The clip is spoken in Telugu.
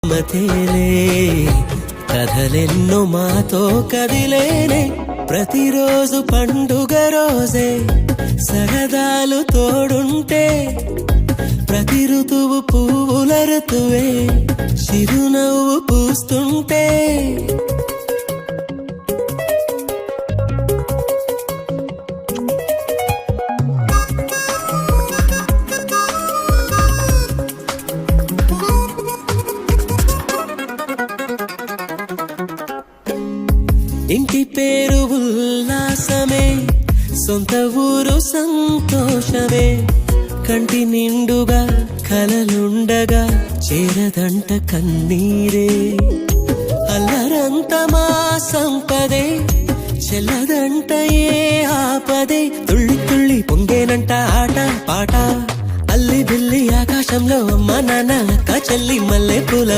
మతేలే కథలెన్నో మాతో కదిలేనే ప్రతిరోజు పండుగ రోజే సరదాలు తోడుంటే ప్రతి ఋతువు పువ్వుల ఋతువే చిరునవ్వు పూస్తుంటే ఇంటి పేరు ఉల్లాసమే సొంత ఊరు సంతోషమే కంటి నిండుగా కలలుండగా చేరదంట కన్నీరే అల్లరంత మా సంపదే చెల్లదంట ఏ ఆపదే తుళ్ళి తుళ్ళి పొంగేనంట ఆట పాట అల్లి బిల్లి ఆకాశంలో అమ్మ నాన్న అక్క చెల్లి మల్లె పూల